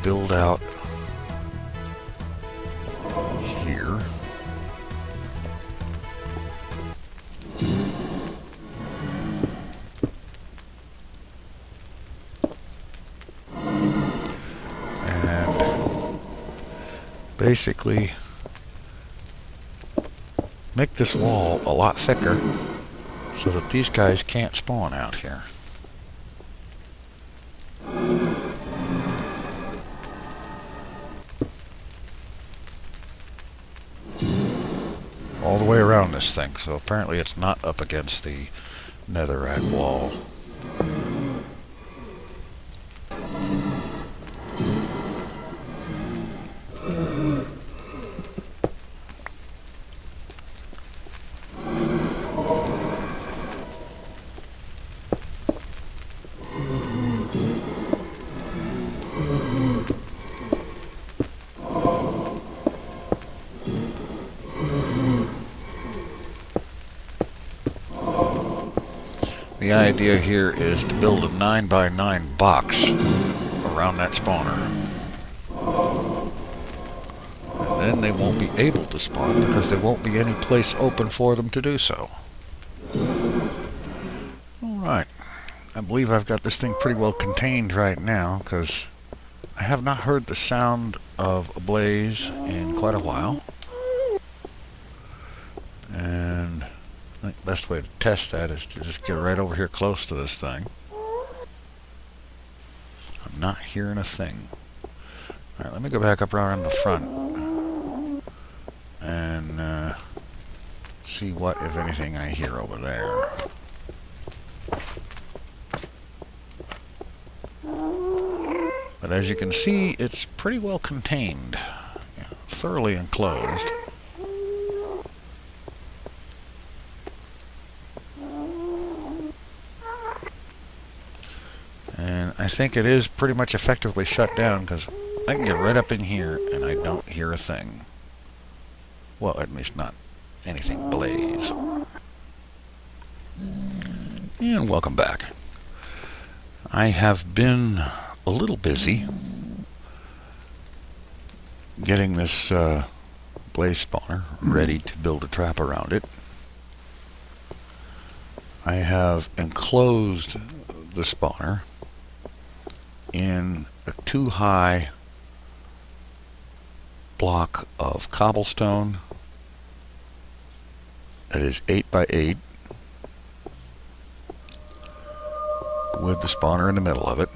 build out here. And basically make this wall a lot thicker so that these guys can't spawn out here. All the way around this thing, so apparently it's not up against the netherrack wall. The idea here is to build a 9x9 box around that spawner. And then they won't be able to spawn because there won't be any place open for them to do so. Alright, I believe I've got this thing pretty well contained right now because I have not heard the sound of a blaze in quite a while. And I think the best way to test that is to just get right over here close to this thing. I'm not hearing a thing. Alright, let me go back up around the front and see what, if anything, I hear over there. But as you can see, it's pretty well contained, thoroughly enclosed. And I think it is pretty much effectively shut down because I can get right up in here and I don't hear a thing. Well, at least not anything blaze. And welcome back. I have been a little busy getting this blaze spawner ready to build a trap around it. I have enclosed the spawner in a 2-high block of cobblestone that is 8x8 with the spawner in the middle of it.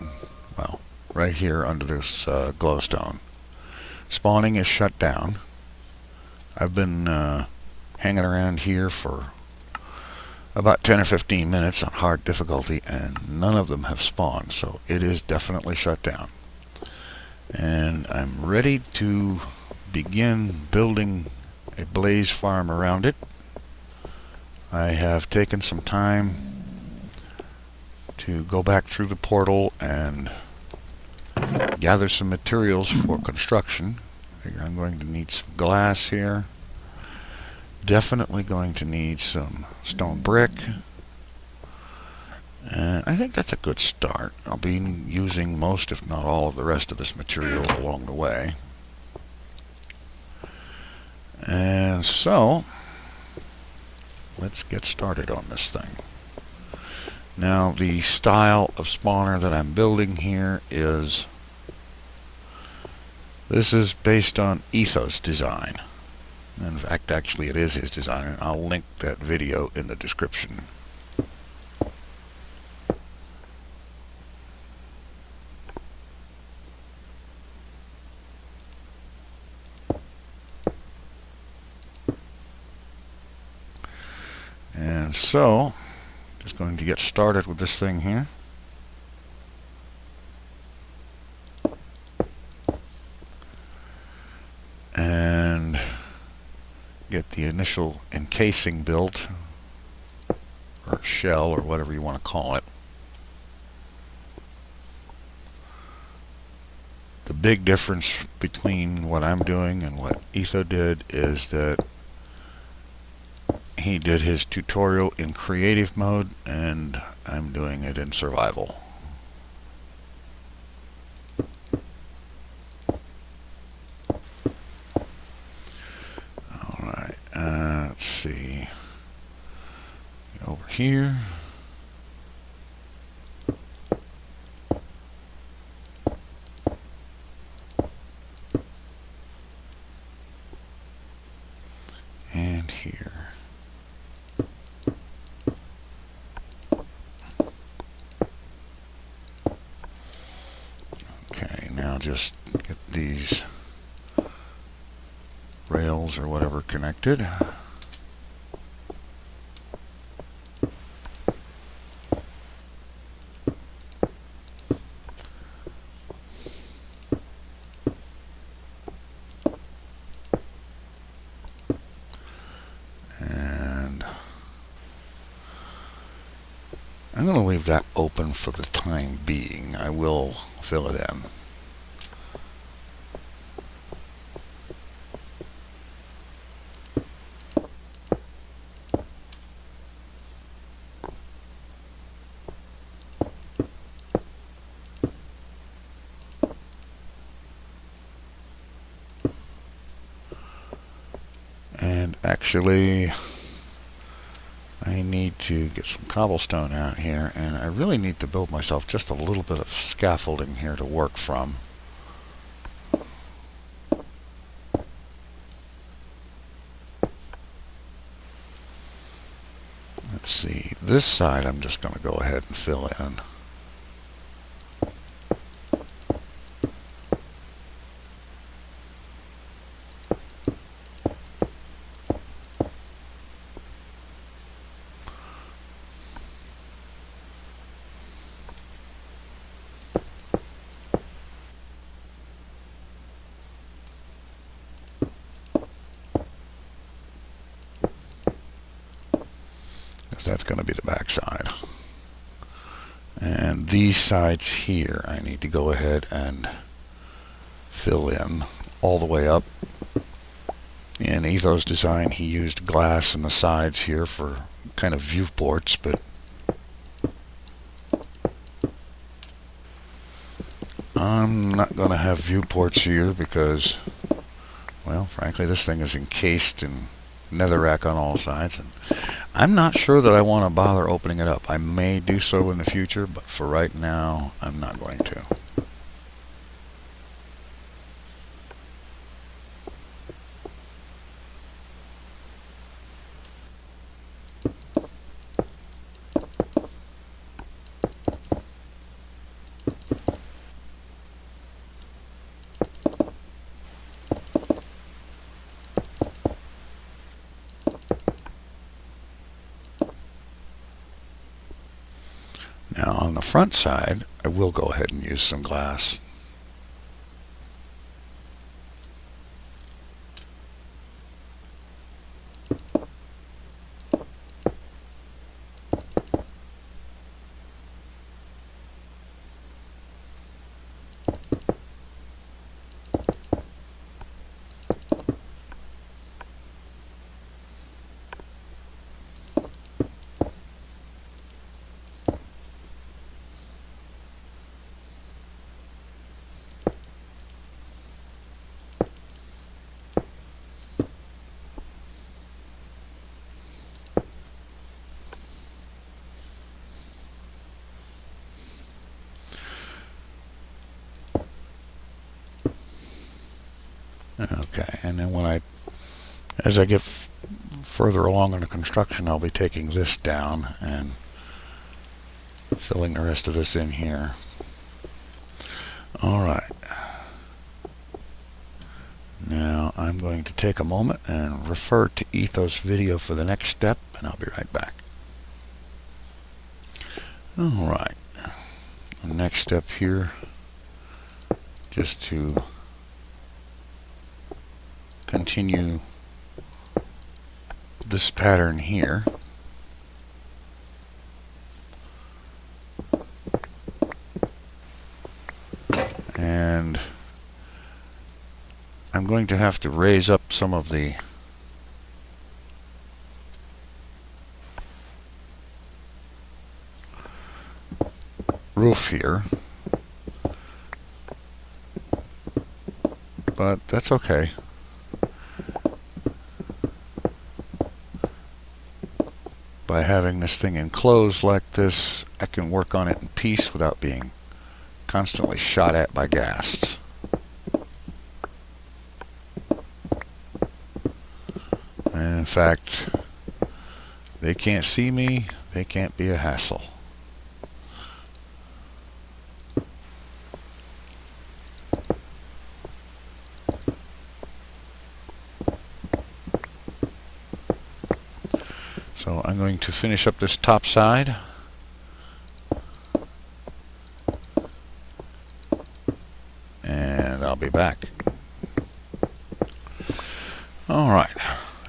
Well, right here under this glowstone. Spawning is shut down. I've been hanging around here for about 10 or 15 minutes on hard difficulty and none of them have spawned, so it is definitely shut down. And I'm ready to begin building a blaze farm around it. I have taken some time to go back through the portal and gather some materials for construction. I'm going to need some glass here. Definitely going to need some stone brick. And I think that's a good start. I'll be using most, if not all, of the rest of this material along the way. And so, let's get started on this thing. Now, the style of spawner that I'm building here is, this is based on Etho's design. In fact, actually it is his design, and I'll link that video in the description. And so, just going to get started with this thing here. And get the initial encasing built, or shell, or whatever you want to call it. The big difference between what I'm doing and what Etho did is that he did his tutorial in creative mode and I'm doing it in survival. here. And here. Okay, now just get these rails or whatever connected. And I'm going to leave that open for the time being. I will fill it in. And actually, I need to get some cobblestone out here, and I really need to build myself just a little bit of scaffolding here to work from. Let's see, this side I'm just going to go ahead and fill in. That's going to be the back side. And these sides here I need to go ahead and fill in all the way up. In Etho's design, he used glass in the sides here for kind of viewports, but I'm not going to have viewports here because, well, frankly, this thing is encased in netherrack on all sides, and I'm not sure that I want to bother opening it up. I may do so in the future, but for right now, I'm not going to. Now on the front side, I will go ahead and use some glass. Okay, and then as I get further along in the construction, I'll be taking this down and filling the rest of this in here. All right. Now I'm going to take a moment and refer to Etho's video for the next step, and I'll be right back. All right. The next step here, just to continue this pattern here. And I'm going to have to raise up some of the roof here, but that's okay. by having this thing enclosed like this, I can work on it in peace without being constantly shot at by ghasts. And in fact, they can't see me, they can't be a hassle. So I'm going to finish up this top side. And I'll be back. Alright,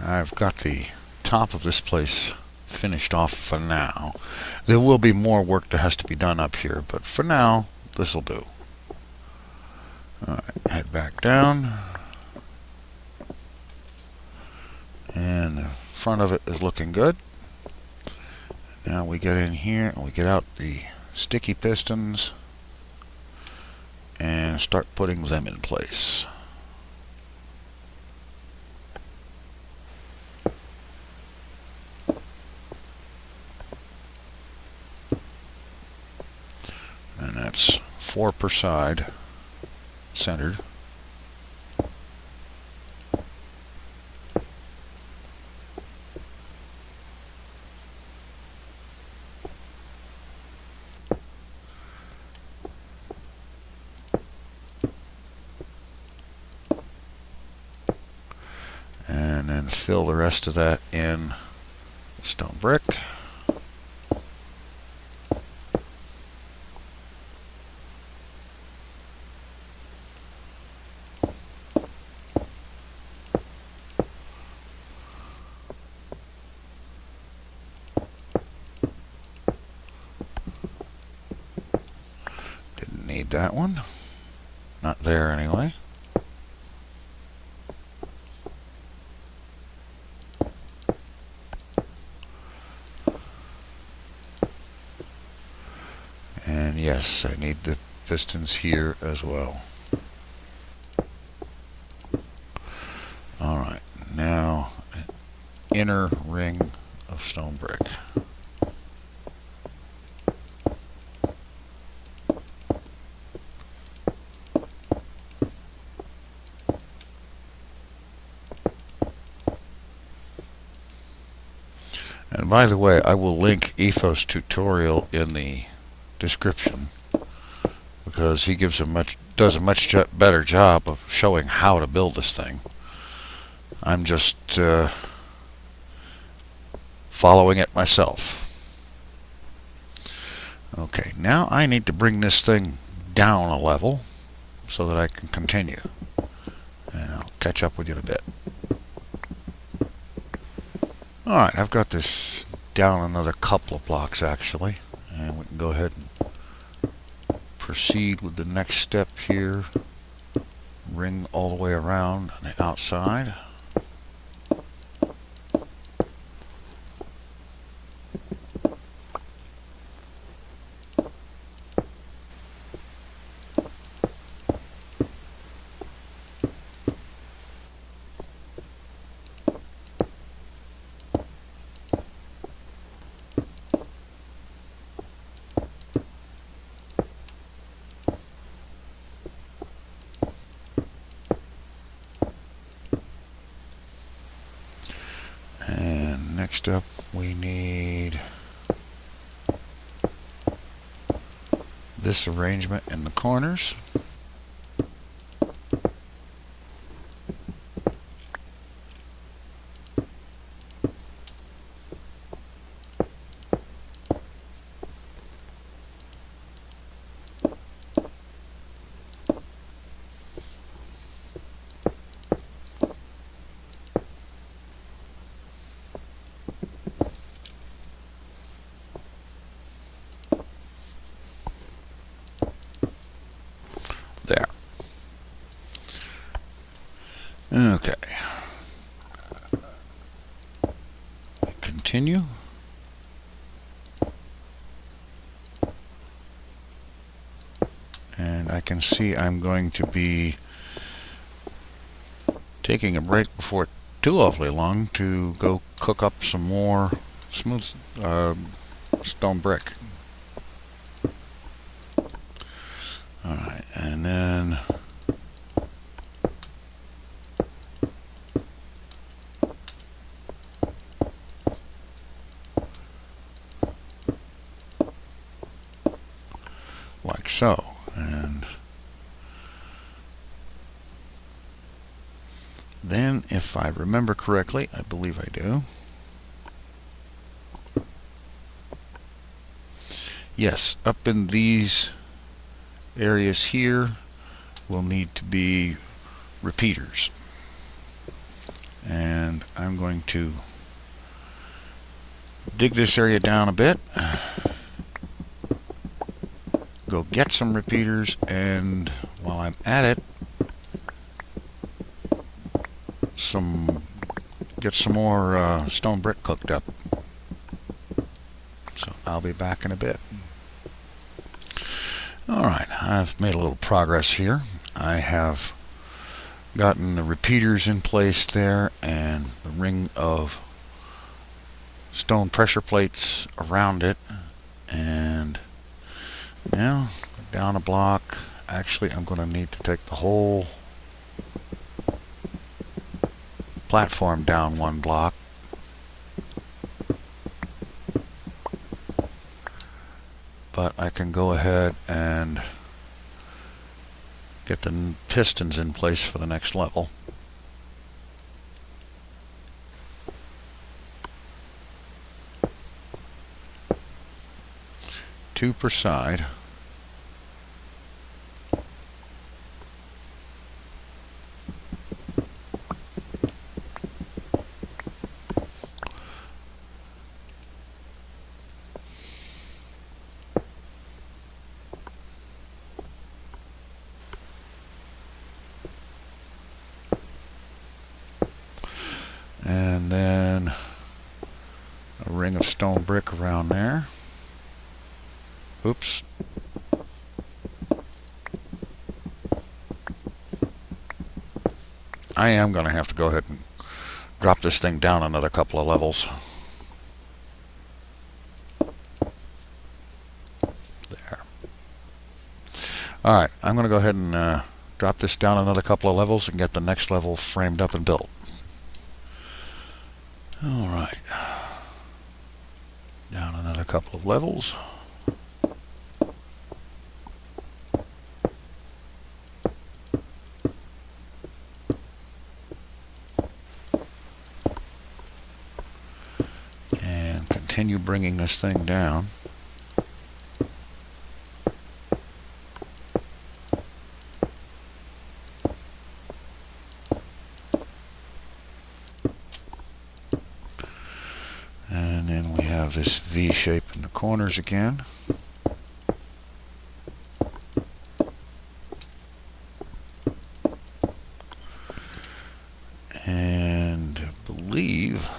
I've got the top of this place finished off for now. There will be more work that has to be done up here, but for now, this will do. Alright, head back down. And the front of it is looking good. Now we get in here and we get out the sticky pistons and start putting them in place. And that's 4 per side, centered. And then fill the rest of that in stone brick. Didn't need that one. Not there anyway. And yes, I need the pistons here as well. Alright, now an inner ring of stone brick. And by the way, I will link Etho's tutorial in the description because he does a much better job of showing how to build this thing. I'm just following it myself. Okay, now I need to bring this thing down a level so that I can continue, and I'll catch up with you in a bit. Alright, I've got this down another couple of blocks actually, and we can go ahead and proceed with the next step here. Ring all the way around on the outside. And next up we need this arrangement in the corners. There. Okay. Continue. And I can see I'm going to be taking a break before too awfully long to go cook up some more smooth stone brick. Alright, and then like so. And then, if I remember correctly, I believe I do. Yes, up in these areas here will need to be repeaters. And I'm going to dig this area down a bit, go get some repeaters, and while I'm at it, get some more stone brick cooked up. So I'll be back in a bit. Alright, I've made a little progress here. I have gotten the repeaters in place there and the ring of stone pressure plates around it. And now, down a block. Actually, I'm going to need to take the whole platform down one block. But I can go ahead and get the pistons in place for the next level. Two per side. And then a ring of stone brick around there. Oops. I am going to have to go ahead and drop this thing down another couple of levels. There. Alright, I'm going to go ahead and drop this down another couple of levels and get the next level framed up and built. Alright. Down another couple of levels. And continue bringing this thing down. And then we have this V shape in the corners again. And I believe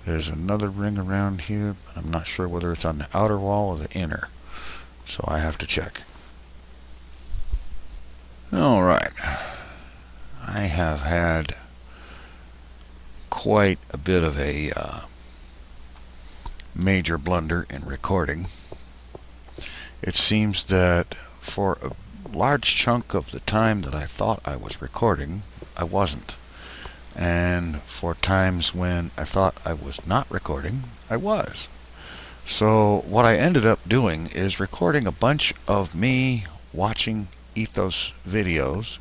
there's another ring around here, but I'm not sure whether it's on the outer wall or the inner. So I have to check. Alright. I have had quite a bit of a major blunder in recording. It seems that for a large chunk of the time that I thought I was recording, I wasn't. And for times when I thought I was not recording, I was. So what I ended up doing is recording a bunch of me watching Etho's videos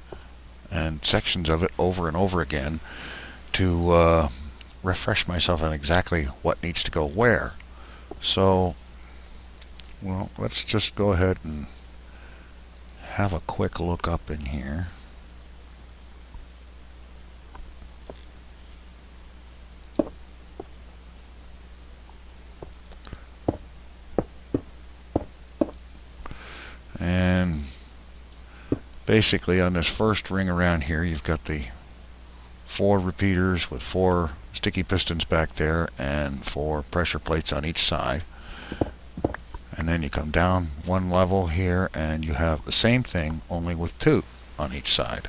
and sections of it over and over again to refresh myself on exactly what needs to go where. So, well, let's just go ahead and have a quick look up in here. And basically on this first ring around here, you've got the 4 repeaters with 4 sticky pistons back there and 4 pressure plates on each side. And then you come down one level here and you have the same thing, only with 2 on each side.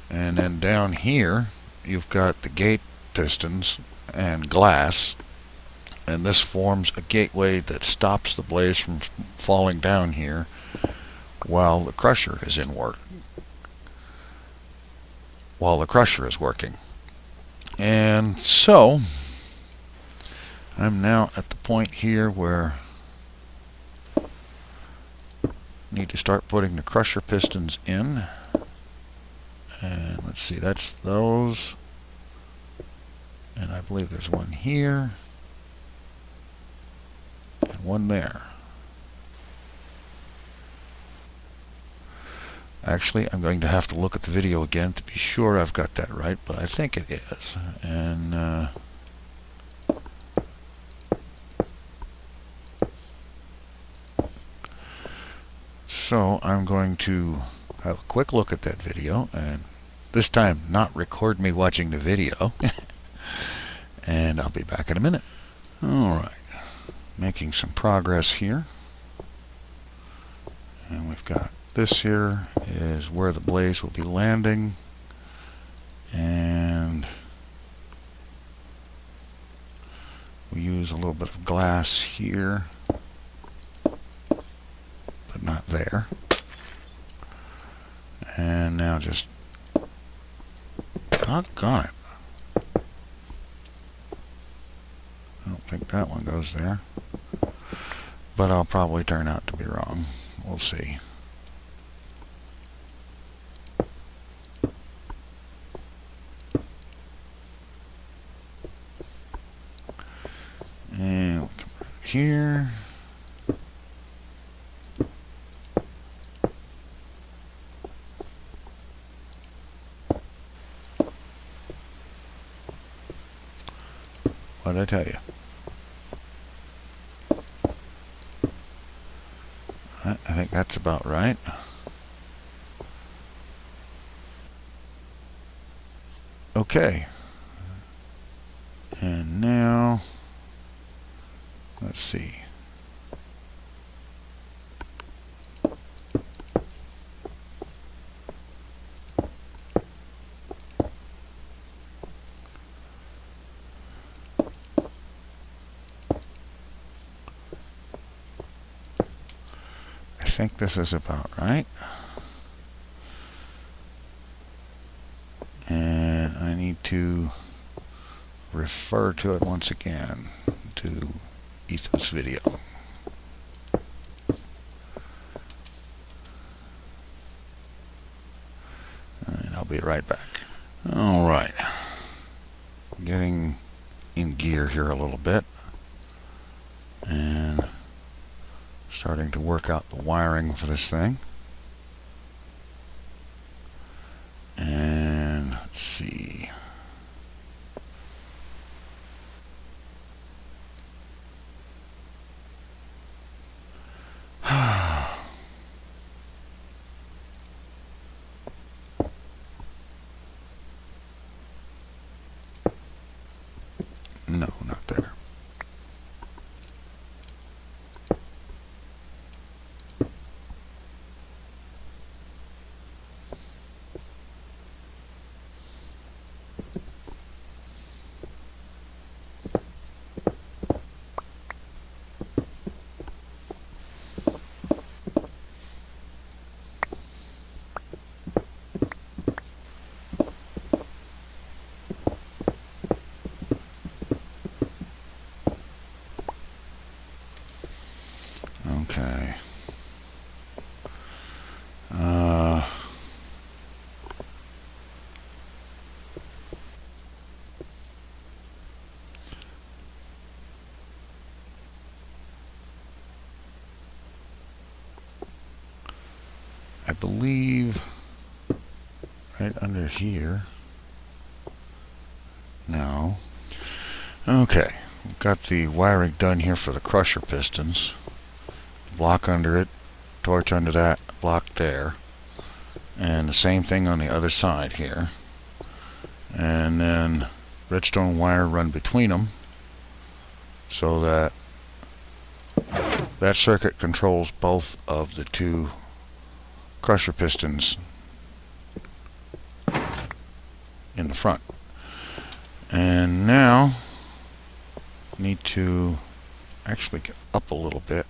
And then down here you've got the gate pistons and glass, and this forms a gateway that stops the blaze from falling down here while the crusher is in work. While the crusher is working. And so I'm now at the point here where I need to start putting the crusher pistons in. And let's see, that's those. And I believe there's one here and one there. Actually, I'm going to have to look at the video again to be sure I've got that right, but I think it is. And so I'm going to have a quick look at that video, and this time not record me watching the video. And I'll be back in a minute. Alright, making some progress here. And we've got this here is where the blaze will be landing, and we use a little bit of glass here, but not there. And now just doggone it. I don't think that one goes there, but I'll probably turn out to be wrong. We'll see. And we'll come right here. What'd I tell you? I think that's about right. Okay. And now, let's see. I think this is about right. And I need to refer to it once again to Etho's video. And I'll be right back. Alright. Getting in gear here a little bit. And starting to work out the wiring for this thing. And let's see. No, not there. Okay. I believe right under here. No. Okay. We've got the wiring done here for the crusher pistons. Block under it, torch under that, block there, and the same thing on the other side here, and then redstone wire run between them so that that circuit controls both of the two crusher pistons in the front. And now need to actually get up a little bit.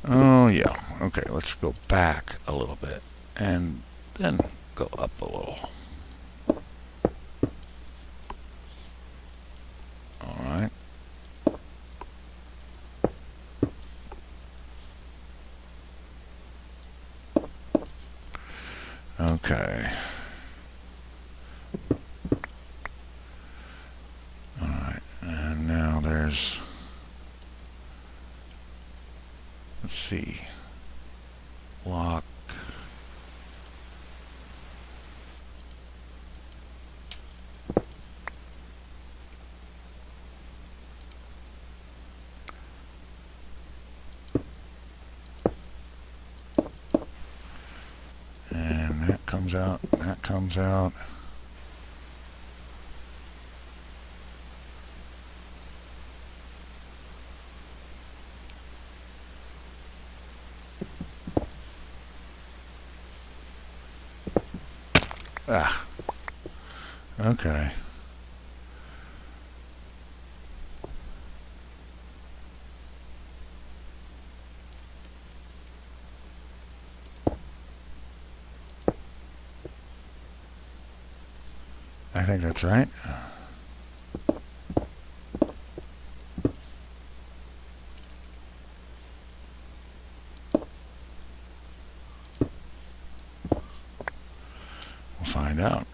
Oh yeah, okay, let's go back a little bit and then go up a little. Alright. Okay. Alright, and now there's, let's see, lock. And that comes out, that comes out. Ah, okay. I think that's right. We'll find out.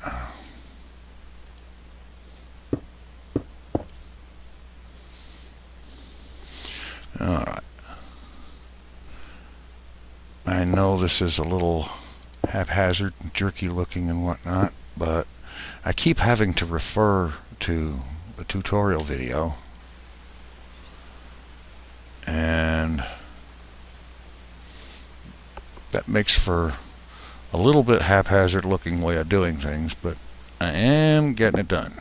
Alright. I know this is a little haphazard, jerky looking and whatnot, but I keep having to refer to the tutorial video, and that makes for a little bit haphazard looking way of doing things, but I am getting it done.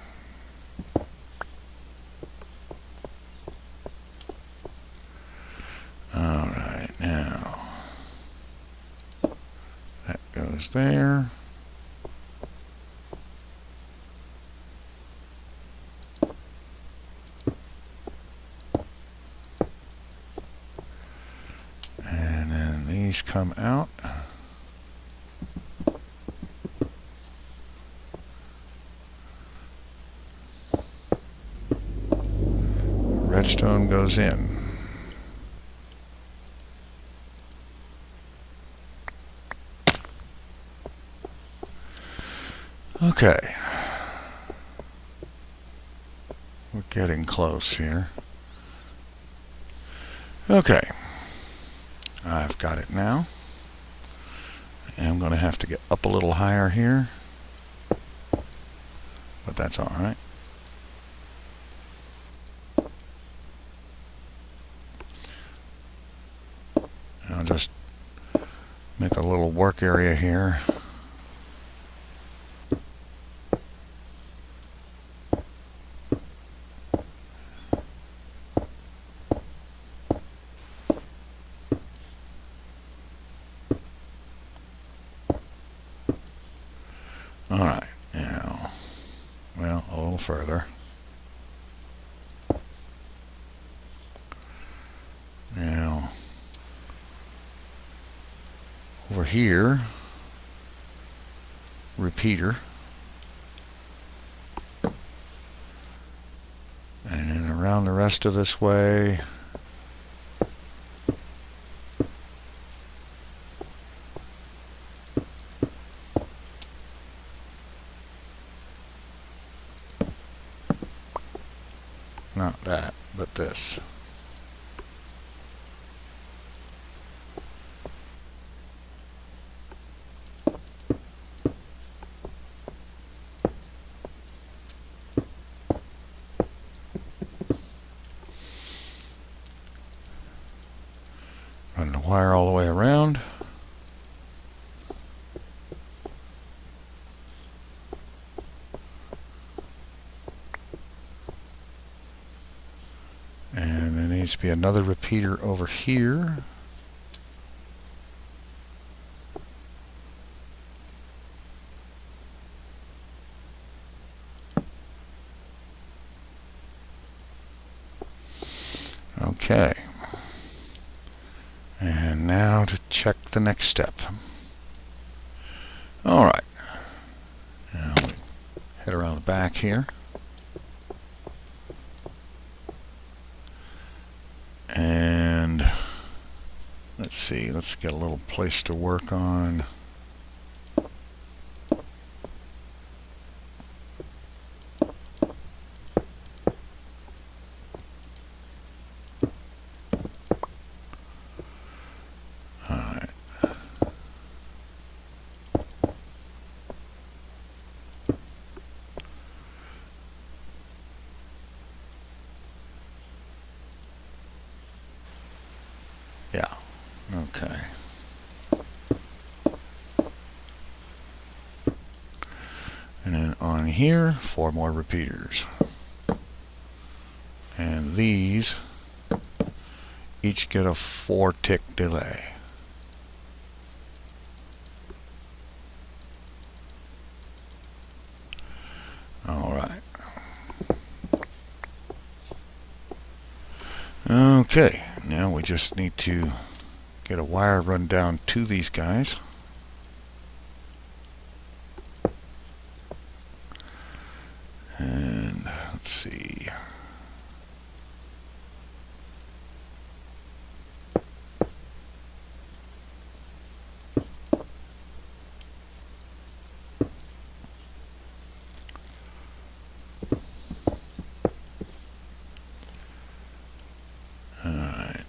Alright, now that goes there. And then these come out. Redstone goes in. Okay. We're getting close here. Okay. I've got it now. I'm going to have to get up a little higher here, but that's all right. I'll just make a little work area here. Alright, now, well, a little further. Now, over here, repeater. And then around the rest of this way. Not that, but this. Run the wire all the way around. And there needs to be another repeater over here. Okay. And now to check the next step. Alright. Now we head around the back here. And let's see, let's get a little place to work on. Alright. Yeah, okay. And then on here, 4 more repeaters. And these each get a 4-tick delay. Alright. Okay, now we just need to get a wire run down to these guys. And let's see. Alright.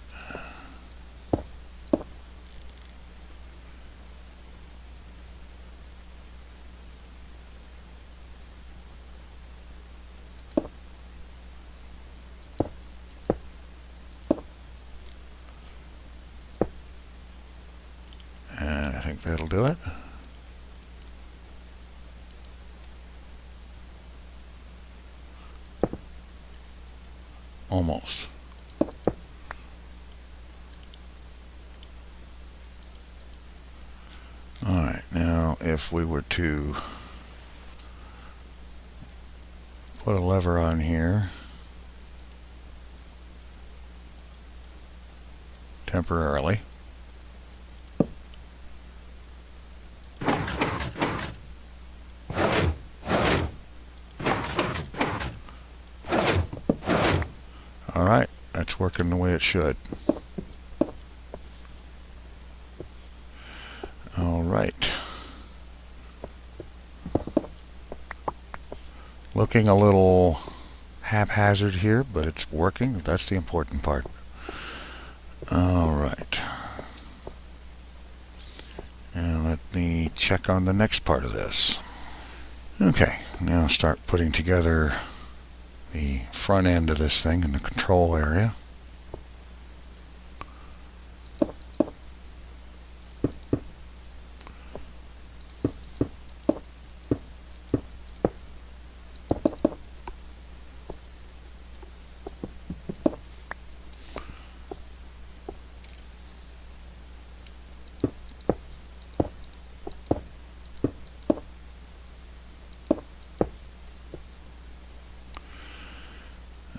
And I think that'll do it. Almost. Alright, now if we were to put a lever on here temporarily. Alright, that's working the way it should. Alright. Looking a little haphazard here, but it's working. That's the important part. Alright. And let me check on the next part of this. Okay, now start putting together the front end of this thing in the control area.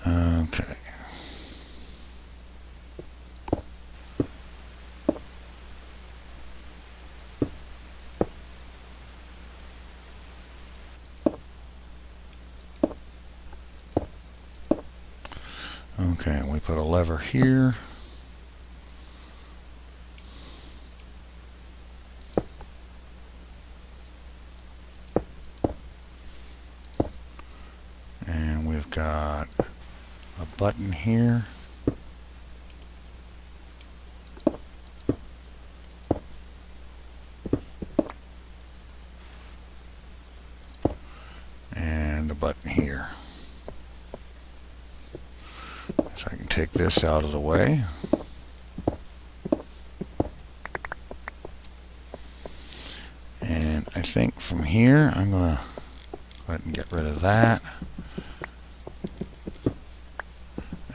Okay. Okay, we put a lever here. And we've got a button here. And a button here. So I can take this out of the way. And I think from here I'm going to go ahead and get rid of that.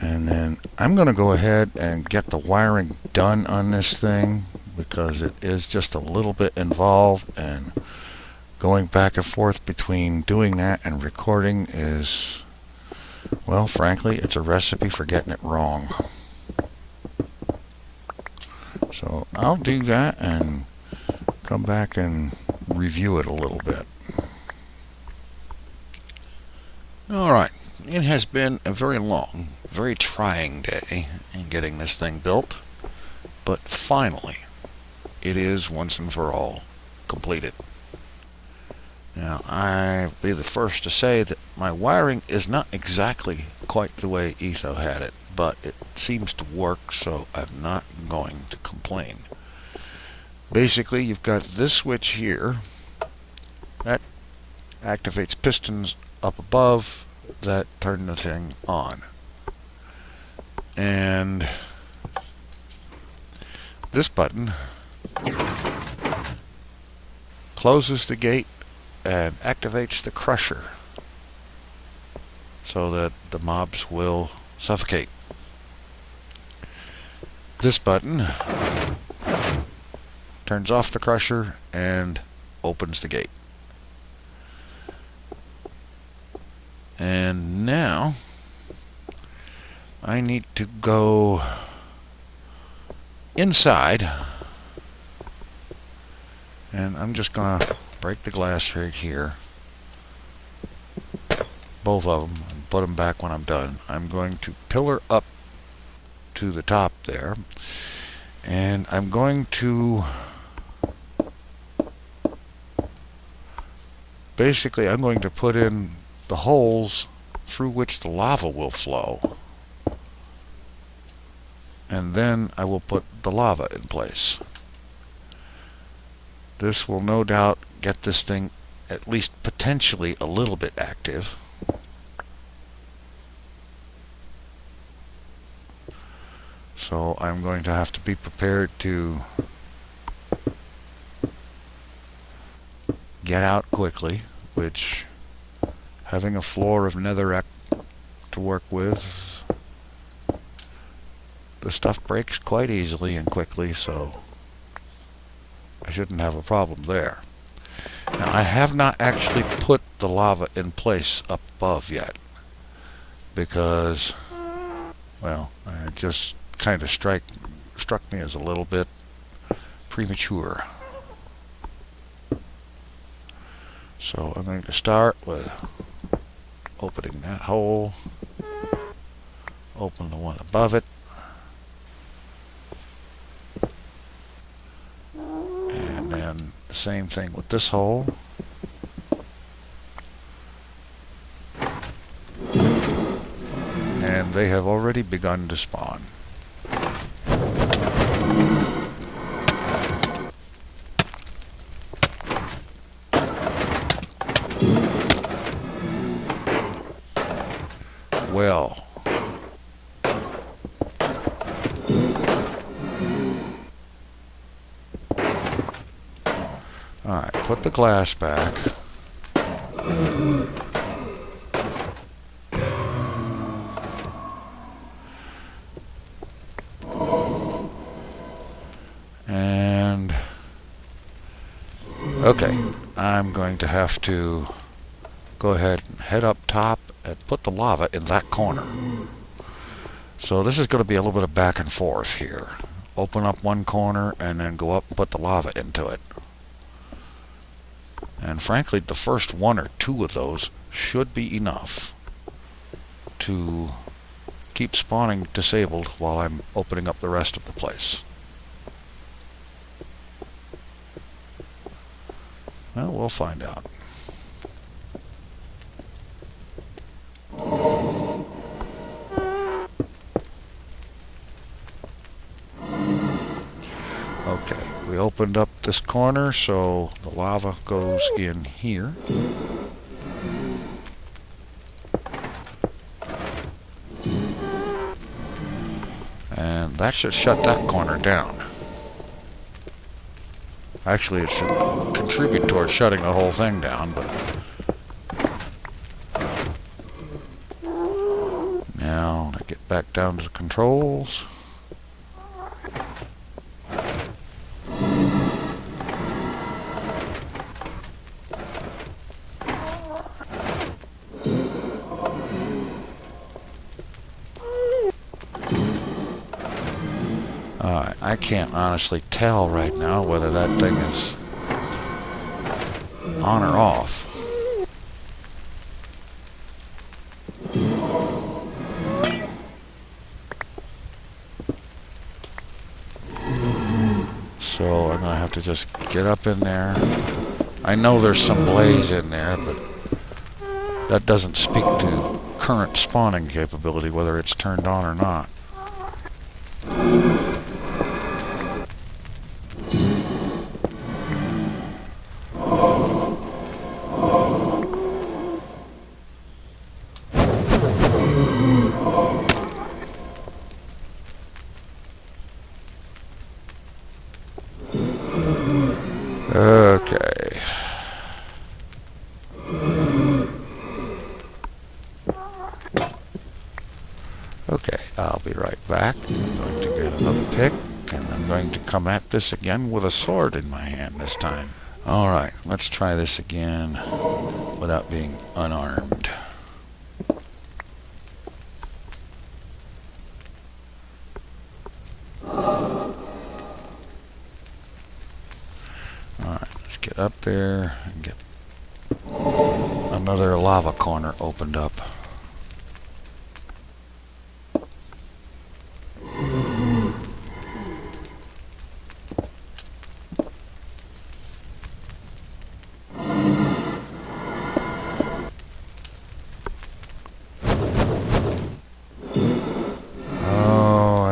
And then I'm going to go ahead and get the wiring done on this thing because it is just a little bit involved, and going back and forth between doing that and recording is, well, frankly, it's a recipe for getting it wrong. So I'll do that and come back and review it a little bit. Alright, it has been a very long, very trying day in getting this thing built, but finally it is once and for all completed. Now, I'll be the first to say that my wiring is not exactly quite the way Etho had it, but it seems to work, so I'm not going to complain. Basically, you've got this switch here that activates pistons up above that turn the thing on. And this button closes the gate and activates the crusher so that the mobs will suffocate. This button turns off the crusher and opens the gate. And now I need to go inside, and I'm just going to break the glass right here, both of them, and put them back when I'm done. I'm going to pillar up to the top there, and I'm going to basically put in the holes through which the lava will flow, and then I will put the lava in place. This will no doubt get this thing at least potentially a little bit active. So I'm going to have to be prepared to get out quickly, which, having a floor of netherrack to work with, the stuff breaks quite easily and quickly, so I shouldn't have a problem there. Now, I have not actually put the lava in place up above yet, because, well, it just kind of struck me as a little bit premature. So I'm going to start with opening that hole, open the one above it, and then the same thing with this hole. And they have already begun to spawn. Well, alright, put the glass back. And okay, I'm going to have to go ahead and head up top and put the lava in that corner. So this is going to be a little bit of back and forth here. Open up one corner and then go up and put the lava into it. And frankly, the first one or two of those should be enough to keep spawning disabled while I'm opening up the rest of the place. Well, we'll find out. Okay, we opened up this corner, so the lava goes in here. And that should shut that corner down. Actually, it should contribute towards shutting the whole thing down, but now I get back down to the controls. Alright, I can't honestly tell right now whether that thing is on or off. So I'm going to have to just get up in there. I know there's some blaze in there, but that doesn't speak to current spawning capability, whether it's turned on or not. Okay. Okay, I'll be right back. I'm going to get another pick, and I'm going to come at this again with a sword in my hand this time. Alright, let's try this again without being unarmed. Alright, let's get up there and get another lava corner opened up.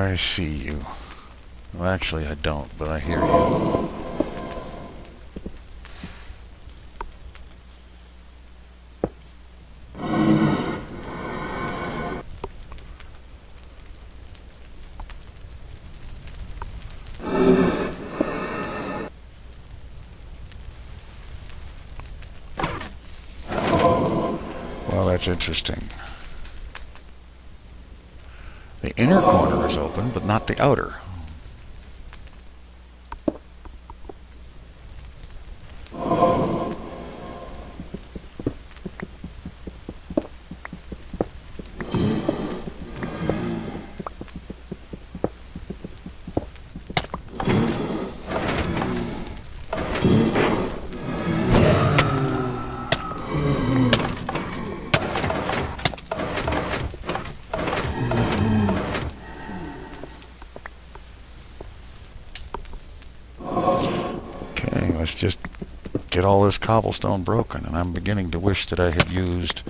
I see you. Well, actually, I don't, but I hear you. Well, that's interesting. The inner corner is open, but not the outer. Let's just get all this cobblestone broken, and I'm beginning to wish that I had used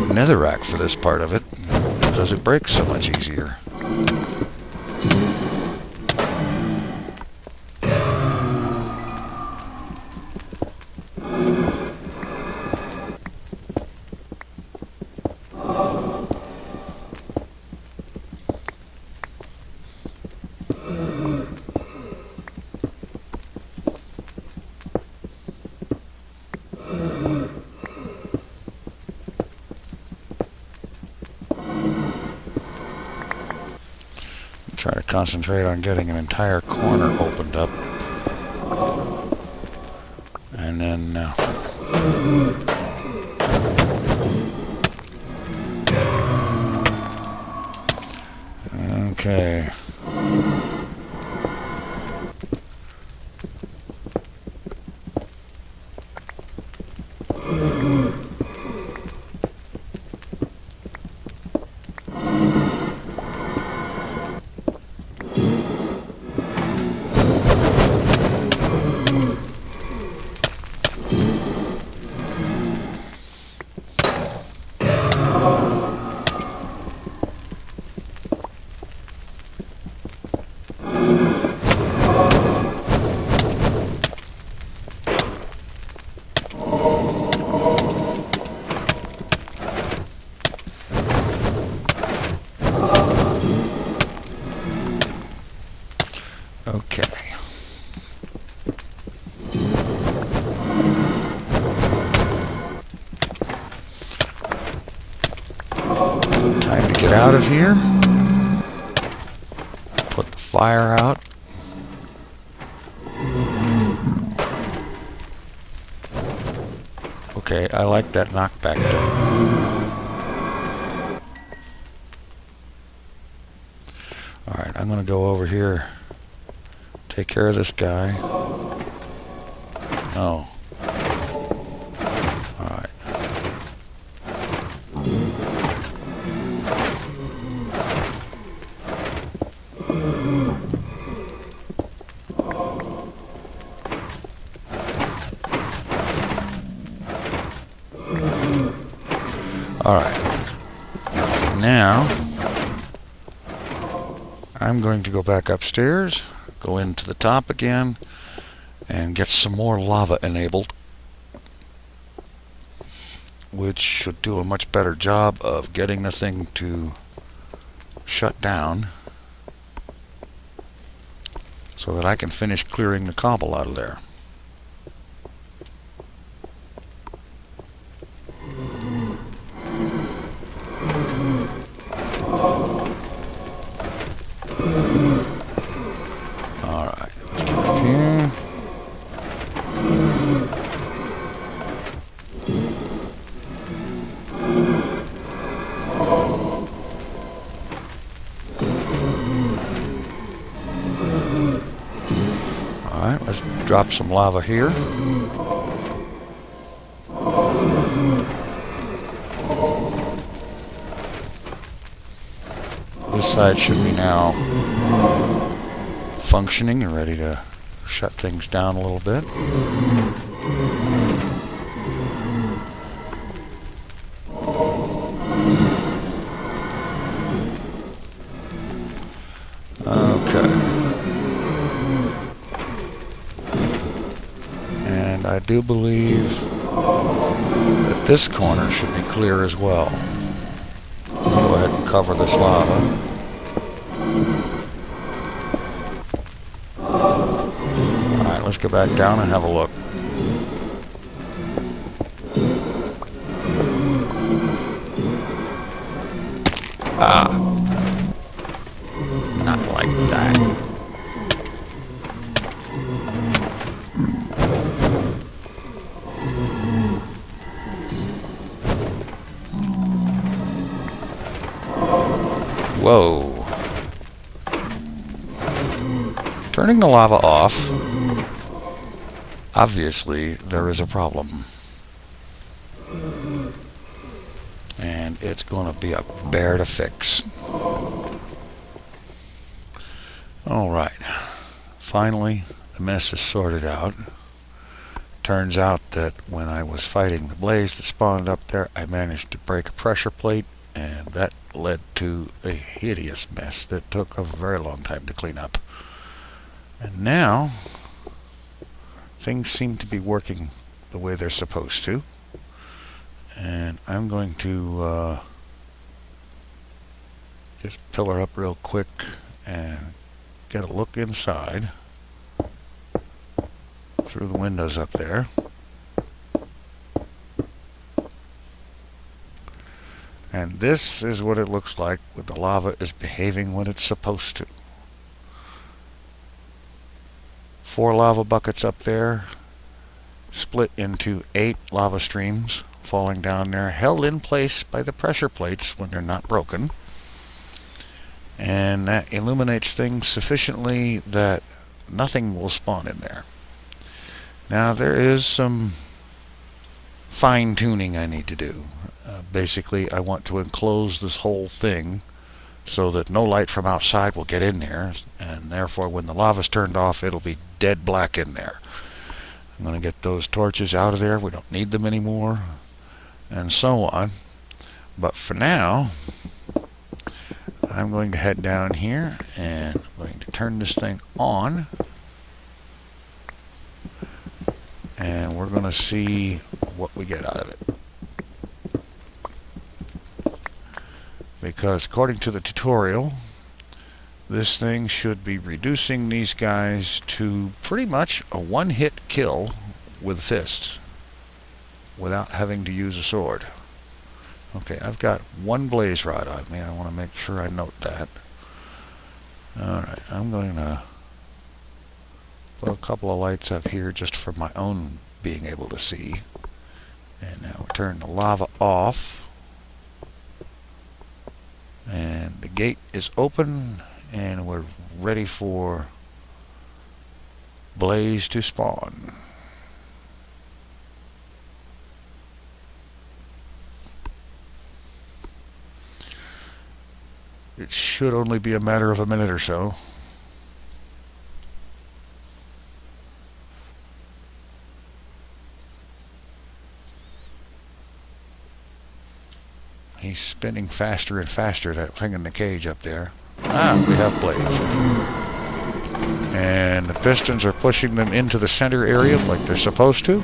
netherrack for this part of it, because it breaks so much easier. Try to concentrate on getting an entire corner opened up, and then okay. Okay. Time to get out of here. Put the fire out. Okay, I like that knockback though. Alright, I'm I'm going to go over here, take care of this guy. Oh. Alright. Alright. Now, I'm going to go back upstairs, go into the top again, and get some more lava enabled, which should do a much better job of getting the thing to shut down so that I can finish clearing the cobble out of there. Alright, let's get up here. Alright, let's drop some lava here. This side should be now functioning and ready to shut things down a little bit. Okay. And I do believe that this corner should be clear as well. Go ahead and cover this lava. Alright, let's go back down and have a look. Ah. Not like that. Whoa. Turning the lava off, obviously there is a problem. And it's going to be a bear to fix. Alright. Finally, the mess is sorted out. Turns out that when I was fighting the blaze that spawned up there, I managed to break a pressure plate, and that led to a hideous mess that took a very long time to clean up. And now, things seem to be working the way they're supposed to. And I'm going to just pillar up real quick and get a look inside through the windows up there. And this is what it looks like when the lava is behaving when it's supposed to. 4 lava buckets up there, split into 8 lava streams falling down there, held in place by the pressure plates when they're not broken. And that illuminates things sufficiently that nothing will spawn in there. Now there is some fine-tuning I need to do. Basically, I want to enclose this whole thing so that no light from outside will get in there, and therefore when the lava's turned off, it'll be dead black in there. I'm going to get those torches out of there. We don't need them anymore, and so on. But for now, I'm going to head down here and I'm going to turn this thing on, and we're going to see what we get out of it. Because according to the tutorial, this thing should be reducing these guys to pretty much a one-hit kill with fists without having to use a sword. Okay, I've got 1 blaze rod on me. I want to make sure I note that. Alright, I'm going to put a couple of lights up here just for my own being able to see. And now we'll turn the lava off. And the gate is open, and we're ready for blaze to spawn. It should only be a matter of a minute or so. He's spinning faster and faster, that thing in the cage up there. Ah, we have blades. And the pistons are pushing them into the center area like they're supposed to.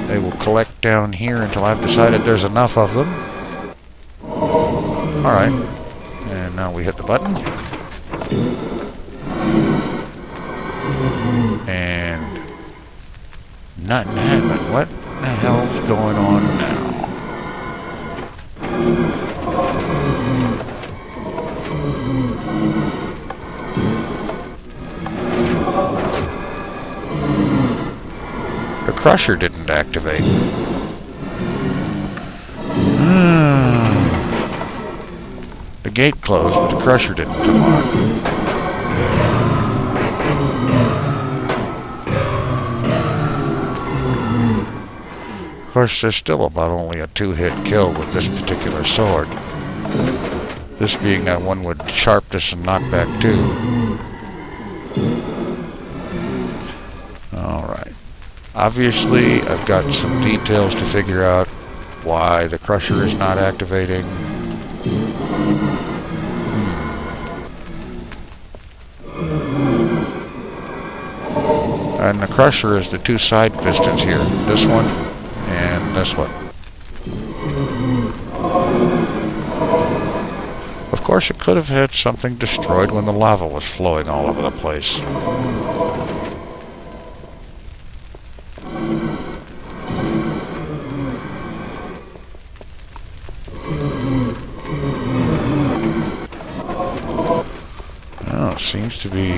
They will collect down here until I've decided there's enough of them. Alright. And now we hit the button. And nothing happened. What the hell's going on now? The crusher didn't activate. The gate closed, but the crusher didn't come on. Of course, there's still about only a 2-hit kill with this particular sword. This being that one with sharpness and knockback too. Alright. Obviously, I've got some details to figure out why the crusher is not activating. And the crusher is the 2 side pistons here. This one and this one. Of course, it could have had something destroyed when the lava was flowing all over the place. Oh, it seems to be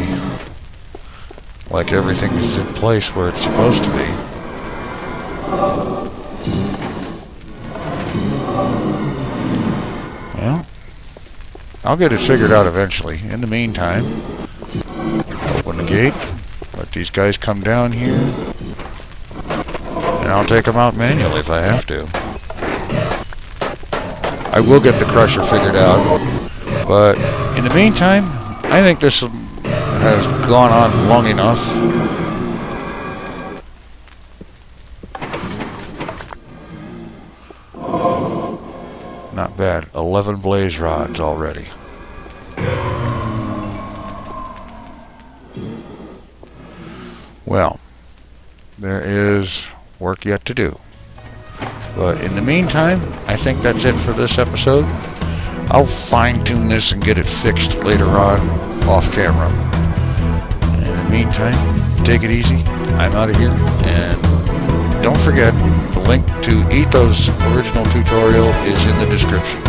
like everything is in place where it's supposed to be. Well, I'll get it figured out eventually. In the meantime, open the gate, let these guys come down here, and I'll take them out manually if I have to. I will get the crusher figured out, but in the meantime, I think this has gone on long enough. Not bad. 11 blaze rods already. Well, there is work yet to do. But in the meantime, I think that's it for this episode. I'll fine-tune this and get it fixed later on off camera. In the meantime, take it easy. I'm out of here. And don't forget, the link to Etho's original tutorial is in the description.